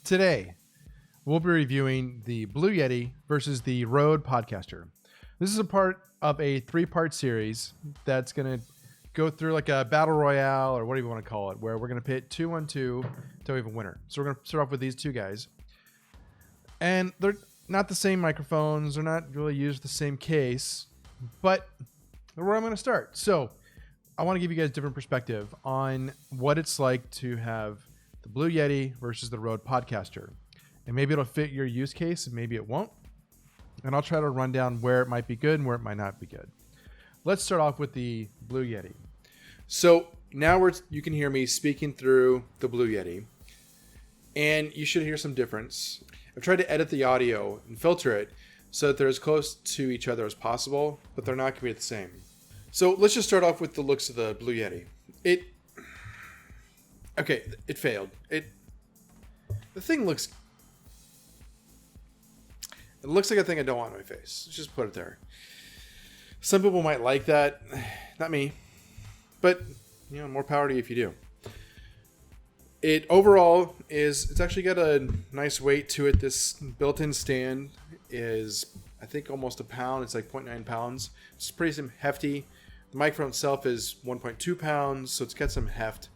Today, we'll be reviewing the Blue Yeti versus the Rode Podcaster. This is a part of a 3-part series that's going to go through like a battle royale, or whatever you want to call it, where we're going to pit 2 on 2 until we have a winner. So we're going to start off with these two guys. And they're not the same microphones. They're not really used the same case, but they're where I'm going to start. So I want to give you guys a different perspective on what it's like to have the Blue Yeti versus the Rode Podcaster. And maybe it'll fit your use case and maybe it won't. And I'll try to run down where it might be good and where it might not be good. Let's start off with the Blue Yeti. So now you can hear me speaking through the Blue Yeti, and you should hear some difference. I've tried to edit the audio and filter it so that they're as close to each other as possible, but they're not going to be the same. So let's just start off with the looks of the Blue Yeti. It failed. The thing looks like a thing I don't want on my face. Let's just put it there. Some people might like that. Not me. But, more power to you if you do. It overall it's actually got a nice weight to it. This built-in stand is, I think, almost a pound. It's like 0.9 pounds. It's pretty hefty. The microphone itself is 1.2 pounds, so it's got some heft.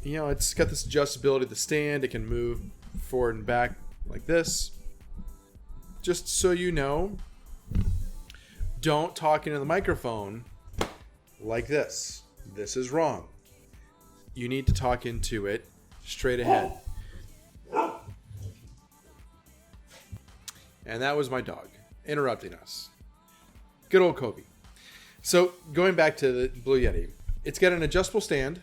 It's got this adjustability of the stand. It can move forward and back like this. Just so you know, don't talk into the microphone like this. This is wrong. You need to talk into it straight ahead. And that was my dog interrupting us. Good old Kobe. So going back to the Blue Yeti, it's got an adjustable stand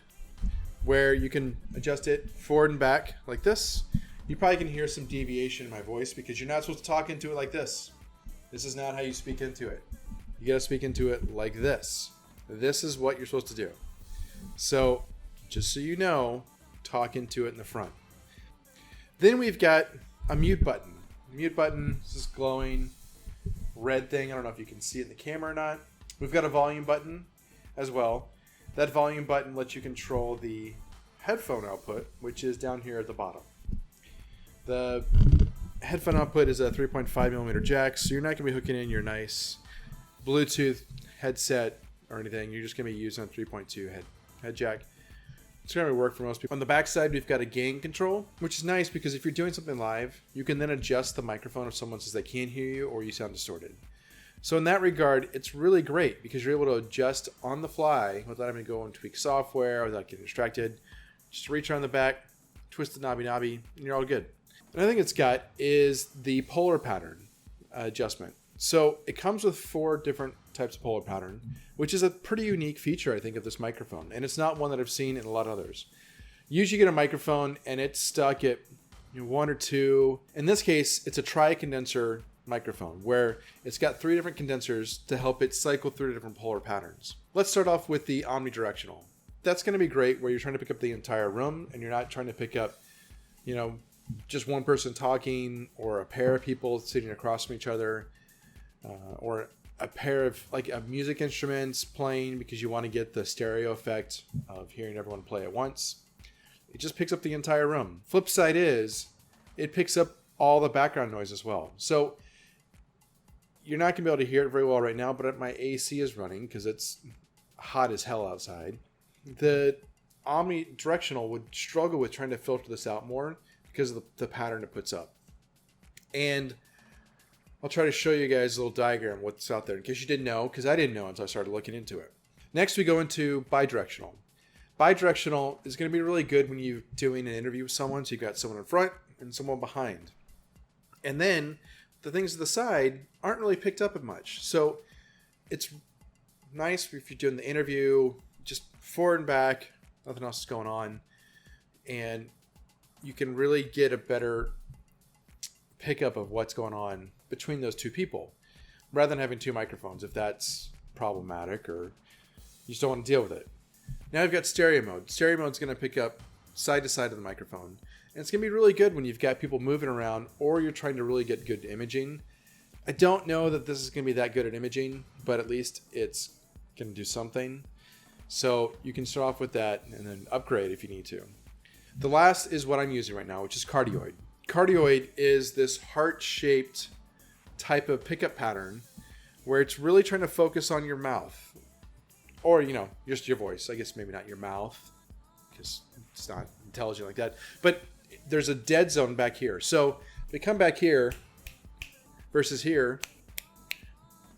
where you can adjust it forward and back like this. You probably can hear some deviation in my voice because you're not supposed to talk into it like this. This is not how you speak into it. You got to speak into it like this. This is what you're supposed to do. So, just so you know, talk into it in the front. Then we've got a mute button. The mute button is this glowing red thing. I don't know if you can see it in the camera or not. We've got a volume button as well. That volume button lets you control the headphone output, which is down here at the bottom. The headphone output is a 3.5 millimeter jack, so you're not going to be hooking in your nice Bluetooth headset or anything. You're just going to be using a 3.2 head jack. It's going to work for most people. On the back side, we've got a gain control, which is nice because if you're doing something live, you can then adjust the microphone if someone says they can't hear you or you sound distorted. So in that regard, it's really great because you're able to adjust on the fly without having to go and tweak software, without getting distracted. Just reach around the back, twist the knobby, and you're all good. Another thing it's got is the polar pattern adjustment. So it comes with 4 different types of polar pattern, which is a pretty unique feature, I think, of this microphone. And it's not one that I've seen in a lot of others. Usually you get a microphone and it's stuck at 1 or 2. In this case, it's a tri-condenser microphone where it's got 3 different condensers to help it cycle through different polar patterns. Let's start off with the omnidirectional. That's going to be great where you're trying to pick up the entire room and you're not trying to pick up, just one person talking or a pair of people sitting across from each other, or a pair of music instruments playing because you want to get the stereo effect of hearing everyone play at once. It just picks up the entire room. Flip side is it picks up all the background noise as well. So you're not going to be able to hear it very well right now, but my AC is running because it's hot as hell outside. The omnidirectional would struggle with trying to filter this out more because of the pattern it puts up. And I'll try to show you guys a little diagram of what's out there in case you didn't know, because I didn't know until I started looking into it. Next, we go into bidirectional. Bidirectional is going to be really good when you're doing an interview with someone. So you've got someone in front and someone behind. And then the things to the side aren't really picked up as much. So it's nice if you're doing the interview, just forward and back, nothing else is going on. And you can really get a better pickup of what's going on between those 2 people rather than having 2 microphones if that's problematic or you just don't want to deal with it. Now I've got stereo mode. Stereo mode is going to pick up side to side of the microphone. And it's going to be really good when you've got people moving around or you're trying to really get good imaging. I don't know that this is going to be that good at imaging, but at least it's going to do something. So you can start off with that and then upgrade if you need to. The last is what I'm using right now, which is cardioid. Cardioid is this heart-shaped type of pickup pattern where it's really trying to focus on your mouth. Or, just your voice. I guess maybe not your mouth, because it's not intelligent like that. But there's a dead zone back here. So if we come back here versus here,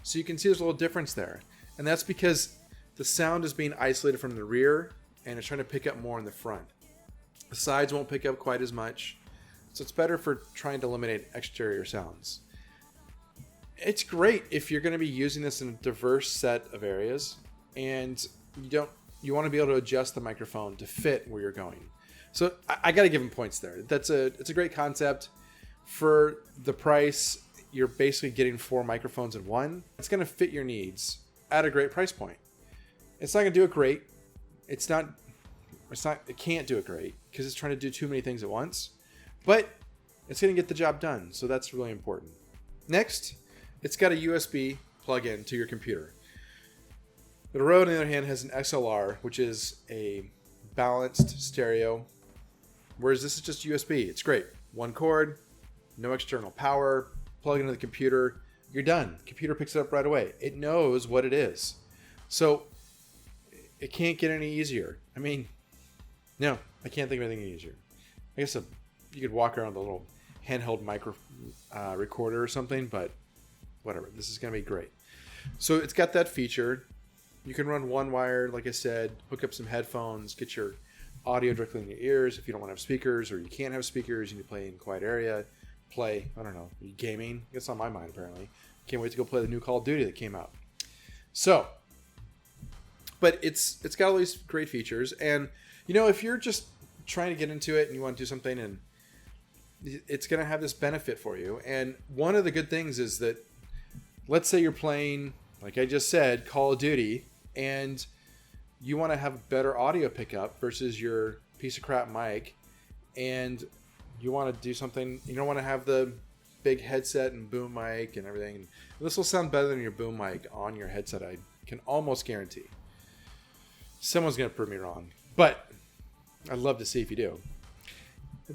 so you can see there's a little difference there. And that's because the sound is being isolated from the rear, and it's trying to pick up more in the front. The sides won't pick up quite as much. So it's better for trying to eliminate exterior sounds. It's great if you're going to be using this in a diverse set of areas, and you want to be able to adjust the microphone to fit where you're going. So I got to give them points there. It's a great concept. For the price, you're basically getting 4 microphones in one. It's going to fit your needs at a great price point. It's not going to do it great. It can't do it great because it's trying to do too many things at once, but it's going to get the job done. So that's really important. Next, it's got a USB plug-in to your computer. The Rode, on the other hand, has an XLR, which is a balanced stereo, whereas this is just USB. It's great. One cord, no external power, plug it into the computer, you're done. Computer picks it up right away. It knows what it is. So it can't get any easier. I mean, no, I can't think of anything easier. I guess you could walk around with a little handheld micro recorder or something, but whatever. This is going to be great. So it's got that feature. You can run one wire, like I said, hook up some headphones, get your audio directly in your ears if you don't want to have speakers, or you can't have speakers, you need to play in a quiet area. I don't know, gaming. It's on my mind, apparently. Can't wait to go play the new Call of Duty that came out. So, but it's got all these great features, and if you're just trying to get into it and you want to do something, and it's going to have this benefit for you. And one of the good things is that, let's say you're playing, like I just said, Call of Duty, and you want to have better audio pickup versus your piece of crap mic, and you want to do something, you don't want to have the big headset and boom mic and everything. And this will sound better than your boom mic on your headset, I can almost guarantee. Someone's going to prove me wrong, but I'd love to see if you do.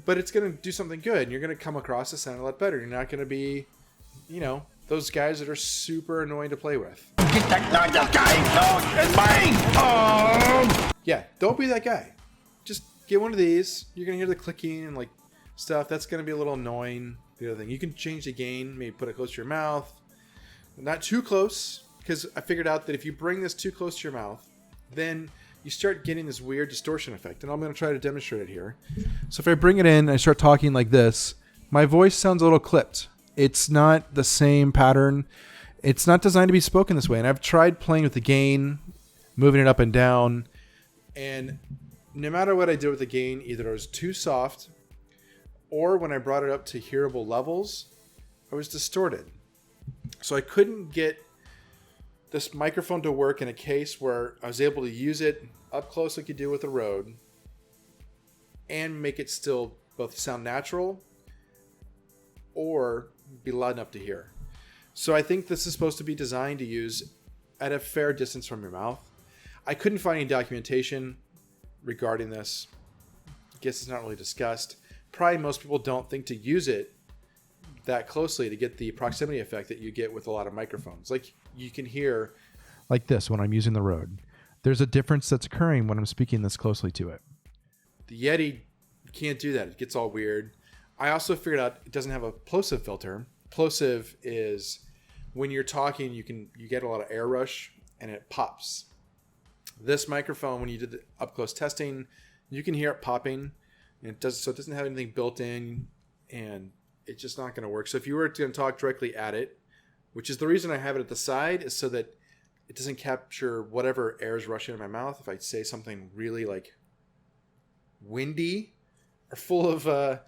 But it's going to do something good, and you're going to come across as sound a lot better. You're not going to be, those guys that are super annoying to play with. Get that guy! No, it's mine! Yeah, don't be that guy. Just get one of these. You're going to hear the clicking and stuff. That's going to be a little annoying. The other thing, you can change the gain, maybe put it close to your mouth. Not too close, because I figured out that if you bring this too close to your mouth, then you start getting this weird distortion effect. And I'm going to try to demonstrate it here. So if I bring it in and I start talking like this, my voice sounds a little clipped. It's not the same pattern. It's not designed to be spoken this way. And I've tried playing with the gain, moving it up and down. And no matter what I did with the gain, either it was too soft, or when I brought it up to hearable levels, I was distorted. So I couldn't get this microphone to work in a case where I was able to use it up close like you do with the Rode and make it still both sound natural or be loud enough to hear. So I think this is supposed to be designed to use at a fair distance from your mouth. I couldn't find any documentation regarding this. I guess it's not really discussed. Probably most people don't think to use it that closely to get the proximity effect that you get with a lot of microphones. Like you can hear like this when I'm using the Rode. There's a difference that's occurring when I'm speaking this closely to it. The Yeti can't do that. It gets all weird. I also figured out it doesn't have a plosive filter. Plosive is when you're talking, you get a lot of air rush and it pops. This microphone, when you did the up close testing, you can hear it popping. And it doesn't have anything built in, and it's just not going to work. So if you were to talk directly at it, which is the reason I have it at the side, is so that it doesn't capture whatever air is rushing in my mouth. If I say something really windy or full of a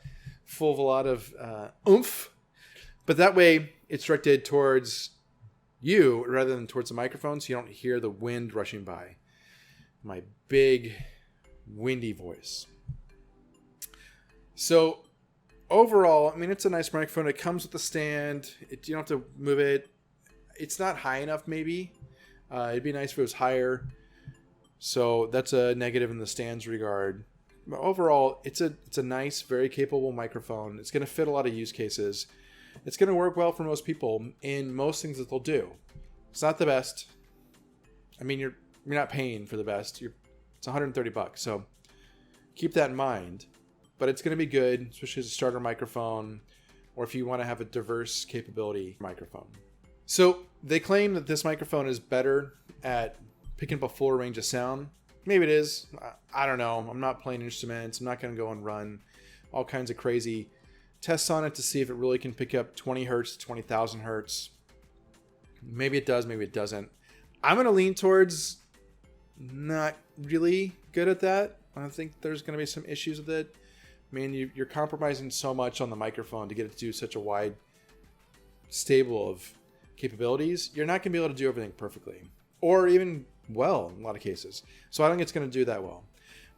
lot of oomph, but that way it's directed towards you rather than towards the microphone, so you don't hear the wind rushing by. My big windy voice. So overall, I mean, it's a nice microphone. It comes with a stand. You don't have to move it. It's not high enough, maybe. It'd be nice if it was higher. So that's a negative in the stand's regard. Overall, it's a nice, very capable microphone. It's going to fit a lot of use cases. It's going to work well for most people in most things that they'll do. It's not the best. I mean, you're not paying for the best. It's $130, so keep that in mind. But it's going to be good, especially as a starter microphone, or if you want to have a diverse capability microphone. So they claim that this microphone is better at picking up a fuller range of sound. Maybe it is. I don't know. I'm not playing instruments. I'm not going to go and run all kinds of crazy tests on it to see if it really can pick up 20 hertz to 20,000 hertz. Maybe it does. Maybe it doesn't. I'm going to lean towards not really good at that. I think there's going to be some issues with it. I mean, you're compromising so much on the microphone to get it to do such a wide stable of capabilities. You're not going to be able to do everything perfectly or even well in a lot of cases. So I don't think it's going to do that well.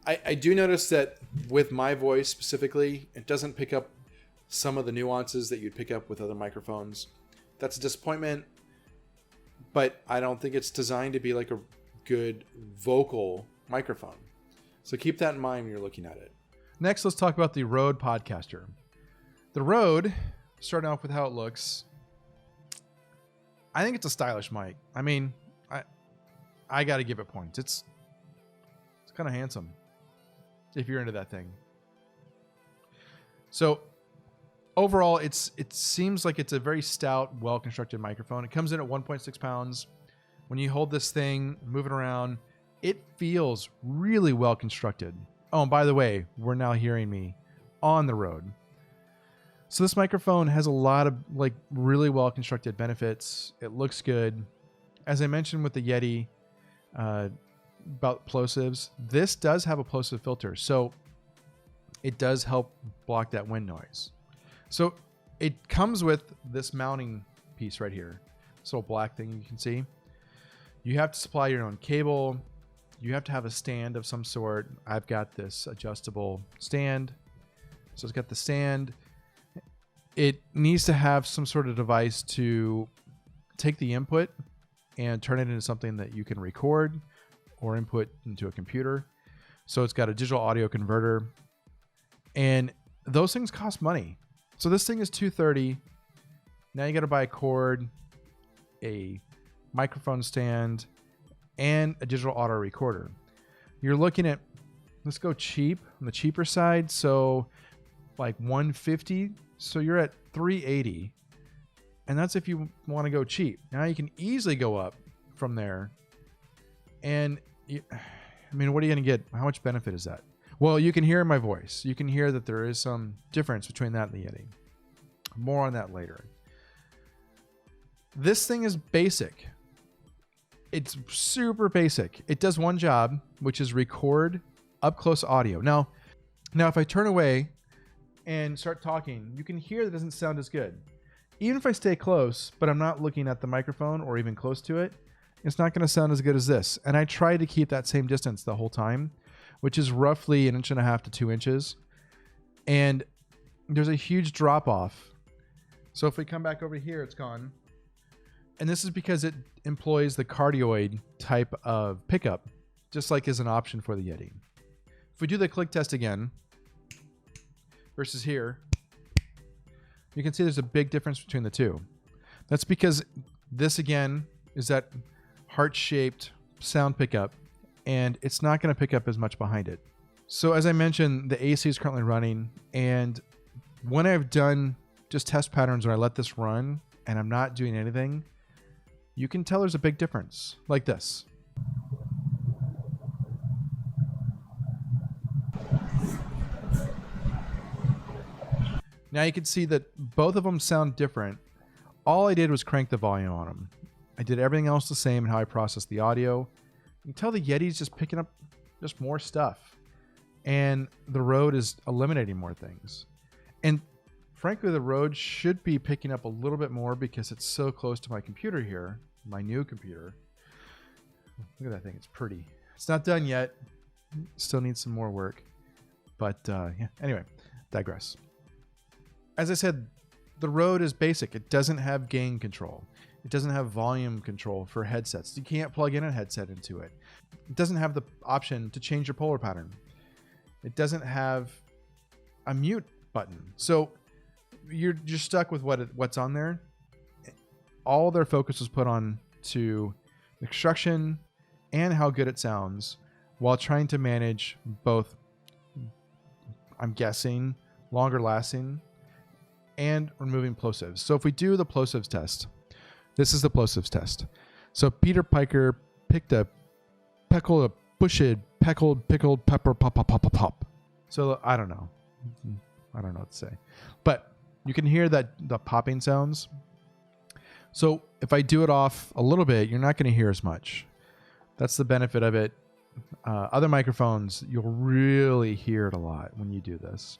I do notice that with my voice specifically, it doesn't pick up some of the nuances that you'd pick up with other microphones. That's a disappointment, but I don't think it's designed to be like a good vocal microphone. So keep that in mind when you're looking at it. Next, let's talk about the Rode Podcaster. The Rode, starting off with how it looks, I think it's a stylish mic. I mean, I got to give it points. It's kind of handsome if you're into that thing. So overall, it seems like it's a very stout, well-constructed microphone. It comes in at 1.6 pounds. When you hold this thing, move it around, it feels really well-constructed. Oh, and by the way, we're now hearing me on the road. So this microphone has a lot of like really well-constructed benefits. It looks good. As I mentioned with the Yeti about plosives, this does have a plosive filter. So it does help block that wind noise. So it comes with this mounting piece right here. This little black thing you can see. You have to supply your own cable. You have to have a stand of some sort. I've got this adjustable stand. So it's got the stand. It needs to have some sort of device to take the input and turn it into something that you can record or input into a computer. So it's got a digital audio converter. And those things cost money. So this thing is $230. Now you got to buy a cord, a microphone stand, and a digital audio recorder. You're looking at, let's go cheap, on the cheaper side. So like $150. So you're at $380. And that's if you want to go cheap. Now you can easily go up from there. And I mean, what are you going to get? How much benefit is that? Well, you can hear my voice. You can hear that there is some difference between that and the Yeti. More on that later. This thing is basic. It's super basic. It does one job, which is record up close audio. Now if I turn away and start talking, you can hear that it doesn't sound as good. Even if I stay close, but I'm not looking at the microphone or even close to it, it's not going to sound as good as this. And I try to keep that same distance the whole time, which is roughly 1.5 inches to 2 inches. And there's a huge drop off. So if we come back over here, it's gone. And this is because it employs the cardioid type of pickup, just like is an option for the Yeti. If we do the click test again, versus here, you can see there's a big difference between the two. That's because this, again, is that heart-shaped sound pickup, and it's not going to pick up as much behind it. So as I mentioned, the AC is currently running, and when I've done just test patterns where I let this run and I'm not doing anything, you can tell there's a big difference, like this. Now you can see that both of them sound different. All I did was crank the volume on them. I did everything else the same in how I processed the audio. You can tell the Yeti's just picking up just more stuff. And the Rode is eliminating more things. And frankly, the Rode should be picking up a little bit more because it's so close to my computer here, my new computer. Look at that thing, it's pretty. It's not done yet. Still needs some more work. But yeah, anyway, digress. As I said, the Rode is basic. It doesn't have gain control. It doesn't have volume control for headsets. You can't plug in a headset into it. It doesn't have the option to change your polar pattern. It doesn't have a mute button. So you're just stuck with what's on there. All their focus was put on to the construction and how good it sounds while trying to manage both, I'm guessing, longer lasting and removing plosives. So if we do the plosives test, this is the plosives test. So Peter Piker picked a bushed, pickled pepper, pop, pop, pop, pop, pop. So I don't know what to say, but you can hear that the popping sounds. So if I do it off a little bit, you're not going to hear as much. That's the benefit of it. Other microphones, you'll really hear it a lot when you do this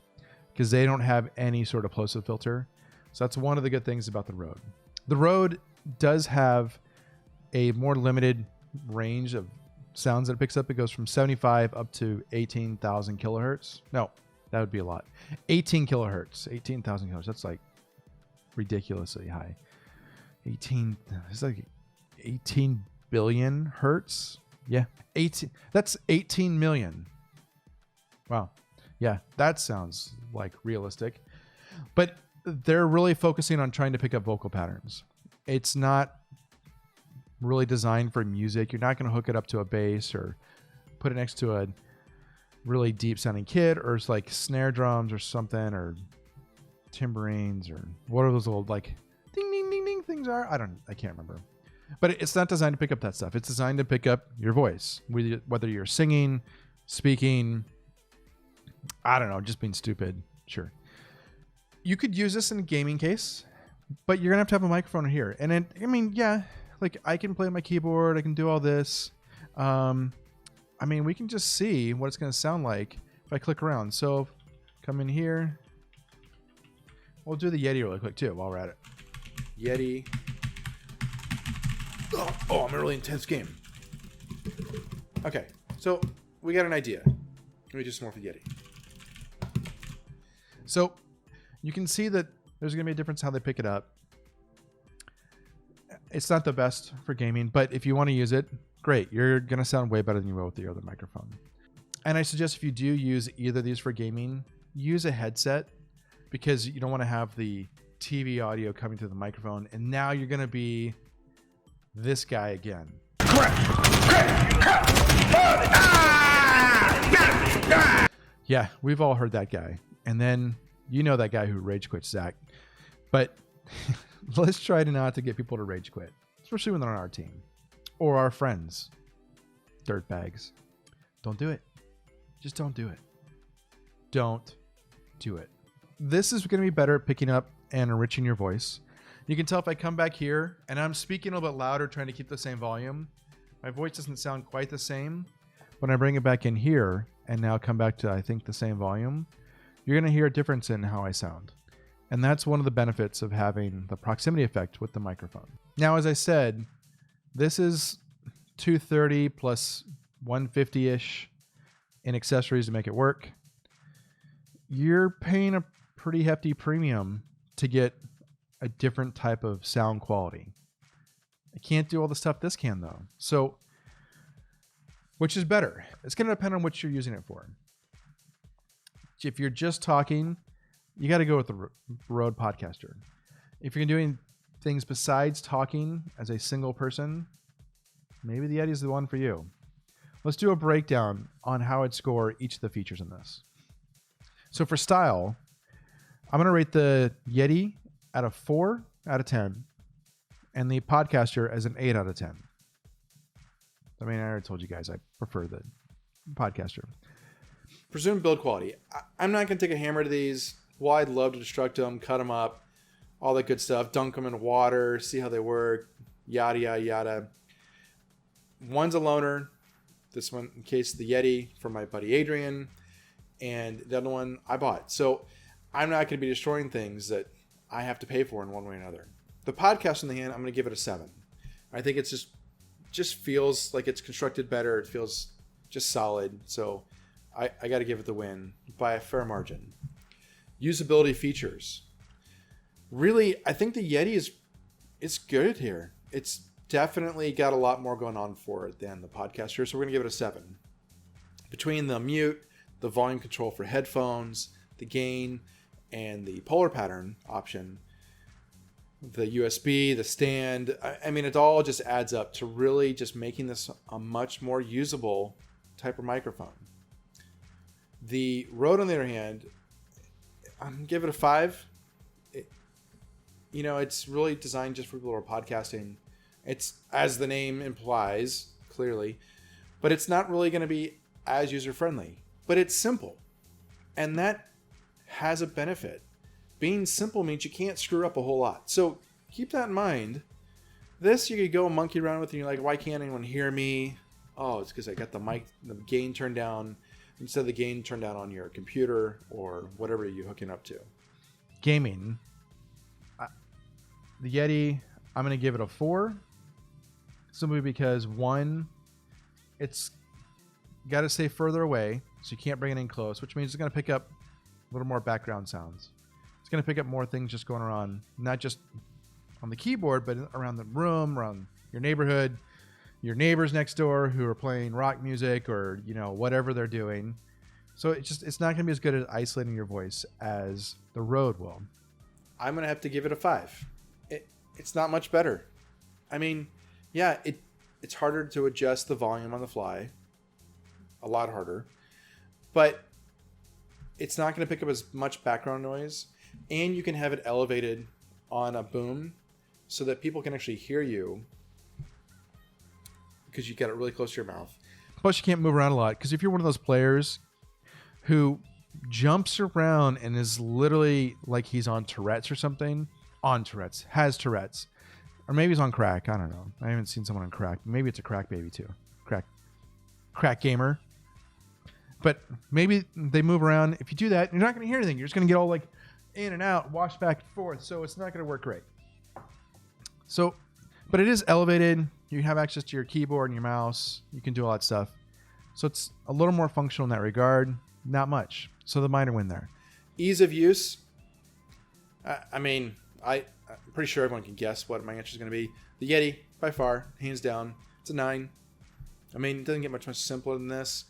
because they don't have any sort of plosive filter. So that's one of the good things about the Rode. The Rode does have a more limited range of sounds that it picks up. It goes from 75 up to 18,000 kilohertz. No, that would be a lot. 18 kilohertz, 18,000 kilohertz. That's like ridiculously high. It's like 18 billion hertz. Yeah. 18. That's 18 million. Wow. Yeah. That sounds like realistic, but they're really focusing on trying to pick up vocal patterns. It's not really designed for music. You're not going to hook it up to a bass or put it next to a really deep sounding kit or it's like snare drums or something or timbrines or what are those old like ding ding ding ding things are. I can't remember. But it's not designed to pick up that stuff. It's designed to pick up your voice, whether you're singing, speaking, I don't know, just being stupid. Sure. You could use this in a gaming case, but you're going to have a microphone here. And then, I mean, yeah, like I can play my keyboard. I can do all this. I mean, we can just see what it's going to sound like if I click around. So come in here. We'll do the Yeti really quick too while we're at it. Yeti. Oh, I'm in a really intense game. Okay, so we got an idea. Let me do some more for Yeti. So you can see that there's going to be a difference how they pick it up. It's not the best for gaming, but if you want to use it, great. You're going to sound way better than you will with the other microphone. And I suggest if you do use either of these for gaming, use a headset because you don't want to have the TV audio coming through the microphone. And now you're going to be this guy again. Yeah, we've all heard that guy. And then you know that guy who rage quits, Zach. But let's try to not to get people to rage quit, especially when they're on our team or our friends. Dirtbags. Don't do it. Just don't do it. Don't do it. This is going to be better at picking up and enriching your voice. You can tell if I come back here and I'm speaking a little bit louder, trying to keep the same volume, my voice doesn't sound quite the same. When I bring it back in here and now come back to, I think, the same volume, you're going to hear a difference in how I sound. And that's one of the benefits of having the proximity effect with the microphone. Now, as I said, this is $230 plus $150-ish in accessories to make it work. You're paying a pretty hefty premium to get a different type of sound quality. I can't do all the stuff this can though. So, which is better? It's going to depend on what you're using it for. If you're just talking, you got to go with the Rode Podcaster. If you're doing things besides talking as a single person, maybe the Yeti is the one for you. Let's do a breakdown on how I'd score each of the features in this. So for style, I'm going to rate the Yeti at a 4 out of 10 and the Podcaster as an 8 out of 10. I mean, I already told you guys I prefer the Podcaster. Presumed build quality. I'm not going to take a hammer to these. Well, I'd love to destruct them, cut them up, all that good stuff, dunk them in water, see how they work, yada, yada, yada. One's a loaner. This one, in case the Yeti, from my buddy Adrian, and the other one I bought. So I'm not going to be destroying things that I have to pay for in one way or another. The podcast, on the hand, I'm going to give it a 7. I think it's just feels like it's constructed better. It feels just solid. So I got to give it the win by a fair margin. Usability features. Really, I think the Yeti it's good here. It's definitely got a lot more going on for it than the Podcaster. So we're going to give it a 7. Between the mute, the volume control for headphones, the gain, and the polar pattern option, the USB, the stand. I mean, it all just adds up to really just making this a much more usable type of microphone. The Rode, on the other hand, I'm gonna give it a 5. It's really designed just for people who are podcasting. It's, as the name implies, clearly, but it's not really going to be as user-friendly. But it's simple, and that has a benefit. Being simple means you can't screw up a whole lot. So keep that in mind. This you could go monkey around with, and you're like, why can't anyone hear me? Oh, it's because I got the gain turned down instead of the gain turned down on your computer or whatever you're hooking up to. Gaming. The Yeti, I'm going to give it a 4. Simply because, one, it's got to stay further away, so you can't bring it in close, which means it's going to pick up a little more background sounds. It's going to pick up more things just going around, not just on the keyboard, but around the room, around your neighborhood, your neighbors next door who are playing rock music or, whatever they're doing. So it's not going to be as good at isolating your voice as the Rode will. I'm going to have to give it a 5. It's not much better. I mean, yeah, it's harder to adjust the volume on the fly. A lot harder. But it's not going to pick up as much background noise. And you can have it elevated on a boom so that people can actually hear you because you got it really close to your mouth. Plus, you can't move around a lot because if you're one of those players who jumps around and is literally like he's on Tourette's or something, has Tourette's, or maybe he's on crack. I don't know. I haven't seen someone on crack. Maybe it's a crack baby too. Crack gamer. But maybe they move around. If you do that, you're not going to hear anything. You're just going to get all like in and out, wash back and forth. So it's not going to work great. So, but it is elevated. You have access to your keyboard and your mouse. You can do all that stuff. So it's a little more functional in that regard. Not much. So the minor win there. Ease of use. I'm pretty sure everyone can guess what my answer is going to be. The Yeti, by far, hands down, it's a 9. I mean, it doesn't get much simpler than this.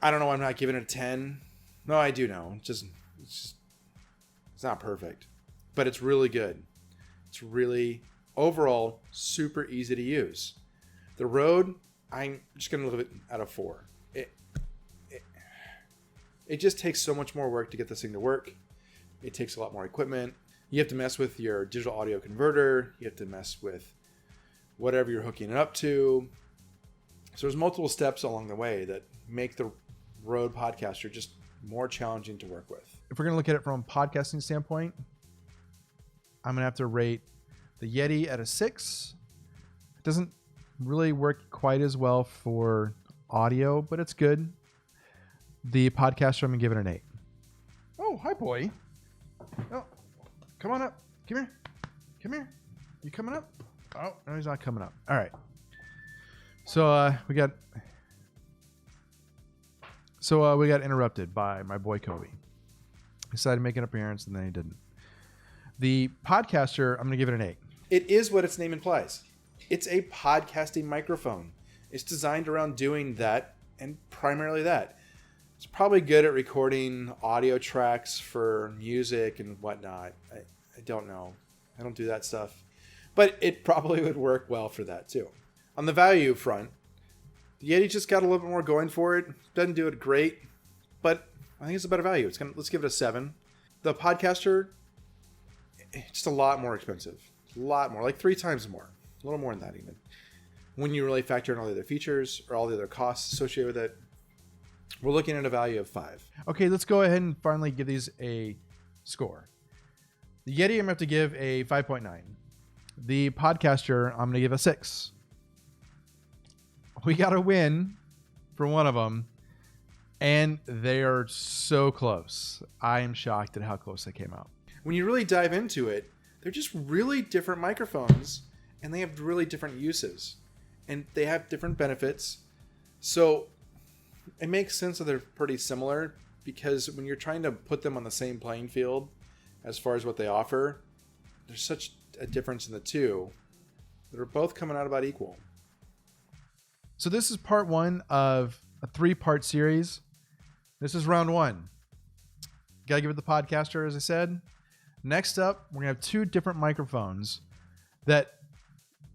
I don't know why I'm not giving it a 10. No, I do know. It's not perfect, but it's really good. It's really, overall, super easy to use. The Rode, I'm just going to leave it at a 4. It just takes so much more work to get this thing to work. It takes a lot more equipment. You have to mess with your digital audio converter. You have to mess with whatever you're hooking it up to. So there's multiple steps along the way that make the Rode Podcaster just more challenging to work with. If we're going to look at it from a podcasting standpoint, I'm going to have to rate the Yeti at a 6. It doesn't really work quite as well for audio, but it's good. The Podcaster, I'm going to give it an 8. Oh, hi, boy. Oh, come on up. Come here. Come here. You coming up? Oh, no, he's not coming up. All right. So we got interrupted by my boy Kobe. He decided to make an appearance, and then he didn't. The Podcaster, I'm going to give it an 8. It is what its name implies. It's a podcasting microphone. It's designed around doing that, and primarily that. It's probably good at recording audio tracks for music and whatnot. I don't know. I don't do that stuff. But it probably would work well for that too. On the value front, the Yeti just got a little bit more going for it. Doesn't do it great, but I think it's a better value. Let's give it a 7. The Podcaster, just a lot more expensive. A lot more, like 3 times more. A little more than that even. When you really factor in all the other features or all the other costs associated with it, we're looking at a value of 5. Okay, let's go ahead and finally give these a score. The Yeti, I'm going to have to give a 5.9. The Podcaster, I'm going to give a 6. We got a win for one of them, and they are so close. I am shocked at how close they came out. When you really dive into it, they're just really different microphones, and they have really different uses, and they have different benefits. So it makes sense that they're pretty similar, because when you're trying to put them on the same playing field as far as what they offer, there's such a difference in the two that are both coming out about equal. So this is part 1 of a 3-part series. This is round 1. Got to give it the Podcaster, as I said. Next up, we're going to have 2 different microphones that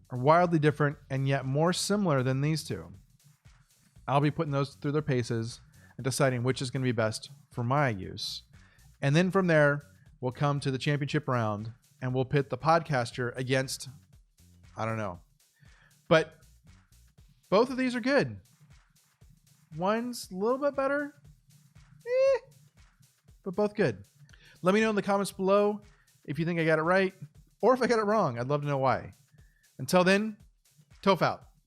are wildly different and yet more similar than these 2. I'll be putting those through their paces and deciding which is going to be best for my use. And then from there, we'll come to the championship round and we'll pit the Podcaster against, I don't know. But both of these are good. One's a little bit better, but both good. Let me know in the comments below if you think I got it right or if I got it wrong. I'd love to know why. Until then, Toph out.